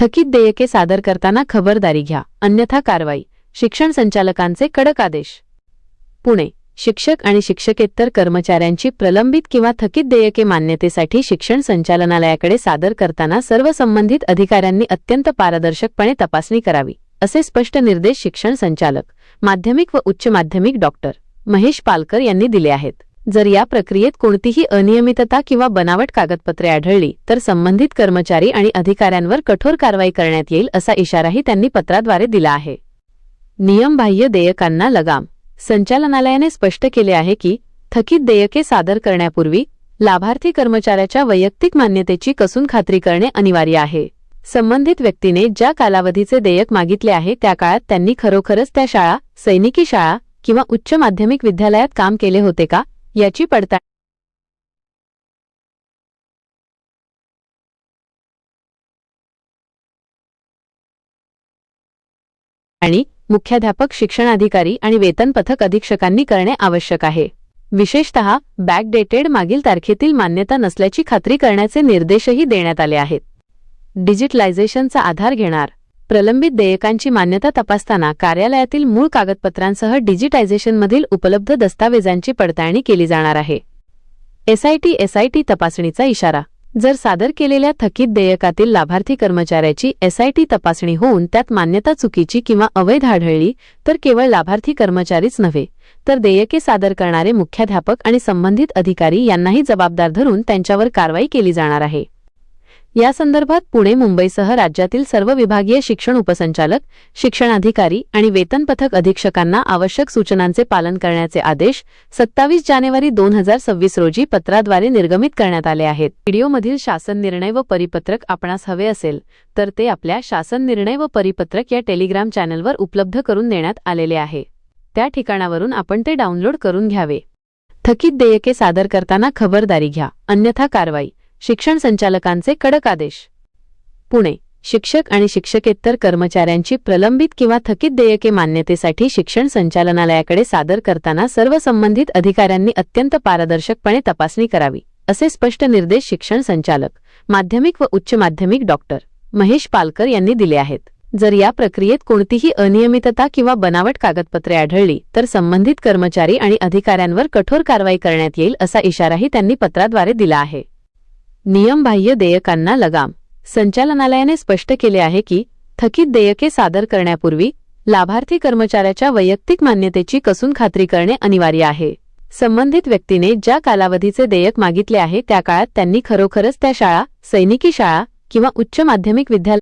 थकीत देयके सादर करताना खबरदारी घ्या, अन्यथा कारवाई. शिक्षण संचालकांचे कडक आदेश. पुणे. शिक्षक आणि शिक्षकेतर कर्मचाऱ्यांची प्रलंबित किंवा थकीत देयके मान्यतेसाठी शिक्षण संचालनालयाकडे सादर करताना सर्व संबंधित अधिकाऱ्यांनी अत्यंत पारदर्शकपणे तपासणी करावी, असे स्पष्ट निर्देश शिक्षण संचालक, माध्यमिक व उच्च माध्यमिक डॉक्टर महेश पालकर यांनी दिले आहेत. जर या प्रक्रियेत कोणतीही अनियमितता किंवा बनावट कागदपत्रे आढळली तर संबंधित कर्मचारी आणि अधिकाऱ्यांवर कठोर कारवाई करण्यात येईल, असा इशाराही त्यांनी पत्राद्वारे दिला आहे. नियमबाह्य देयकांना लगाम. संचालनालयाने स्पष्ट केले आहे की थकीत देयके सादर करण्यापूर्वी लाभार्थी कर्मचाऱ्याच्या वैयक्तिक मान्यतेची कसून खात्री करणे अनिवार्य आहे. संबंधित व्यक्तीने ज्या कालावधीचे देयक मागितले आहे त्या काळात त्यांनी खरोखरच त्या शाळा, सैनिकी शाळा किंवा उच्च माध्यमिक विद्यालयात काम केले होते का याची पडताळणी आणि मुख्याध्यापक, शिक्षणाधिकारी आणि वेतन पथक अधीक्षकांनी करणे आवश्यक आहे. विशेषतः बॅकडेटेड मागील तारखेतील मान्यता नसल्याची खात्री करण्याचे निर्देशही देण्यात आले आहेत. डिजिटलायझेशनचा आधार घेणार. प्रलंबित देयकांची मान्यता तपासताना कार्यालयातील मूळ कागदपत्रांसह डिजिटायझेशनमधील उपलब्ध दस्तावेजांची पडताळणी केली जाणार आहे. एसआयटी तपासणीचा इशारा. जर सादर केलेल्या थकीत देयकातील लाभार्थी कर्मचाऱ्याची एसआयटी तपासणी होऊन त्यात मान्यता चुकीची किंवा अवैध आढळली तर केवळ लाभार्थी कर्मचारीच नव्हे तर देयके सादर करणारे मुख्याध्यापक आणि संबंधित अधिकारी यांनाही जबाबदार धरून त्यांच्यावर कारवाई केली जाणार आहे. या संदर्भात पुणे, मुंबईसह राज्यातील सर्व विभागीय शिक्षण उपसंचालक, शिक्षणाधिकारी आणि वेतन पथक अधीक्षकांना आवश्यक सूचनांचे पालन करण्याचे आदेश 27 जानेवारी 2026 रोजी पत्राद्वारे निर्गमित करण्यात आले आहेत. व्हिडिओमधील शासन निर्णय व परिपत्रक आपणास हवे असेल तर ते आपल्या शासन निर्णय व परिपत्रक या टेलिग्राम चॅनलवर उपलब्ध करून देण्यात आलेले आहे. त्या ठिकाणावरून आपण ते डाउनलोड करून घ्यावे. थकीत देयके सादर करताना खबरदारी घ्या, अन्यथा कारवाई. शिक्षण संचालकांचे कडक आदेश. पुणे. शिक्षक आणि शिक्षकेतर कर्मचाऱ्यांची प्रलंबित किंवा थकीत देयके मान्यतेसाठी शिक्षण संचालनालयाकडे सादर करताना सर्व संबंधित अधिकाऱ्यांनी अत्यंत पारदर्शकपणे तपासणी करावी, असे स्पष्ट निर्देश शिक्षण संचालक, माध्यमिक व उच्च माध्यमिक डॉक्टर महेश पालकर यांनी दिले आहेत. जर या प्रक्रियेत कोणतीही अनियमितता किंवा बनावट कागदपत्रे आढळली तर संबंधित कर्मचारी आणि अधिकाऱ्यांवर कठोर कारवाई करण्यात येईल, असा इशाराही त्यांनी पत्राद्वारे दिला आहे. नियमबाह्य देयकांना लगाम. संचालनालयाने स्पष्ट केले आहे की थकीत देयके सादर करण्यापूर्वी लाभार्थी कर्मचाऱ्याच्या वैयक्तिक मान्यतेची कसून खात्री करणे अनिवार्य आहे. संबंधित व्यक्तीने ज्या कालावधीचे देयक मागितले आहे त्या काळात त्यांनी खरोखरच त्या शाळा, सैनिकी शाळा किंवा उच्च माध्यमिक विद्यालय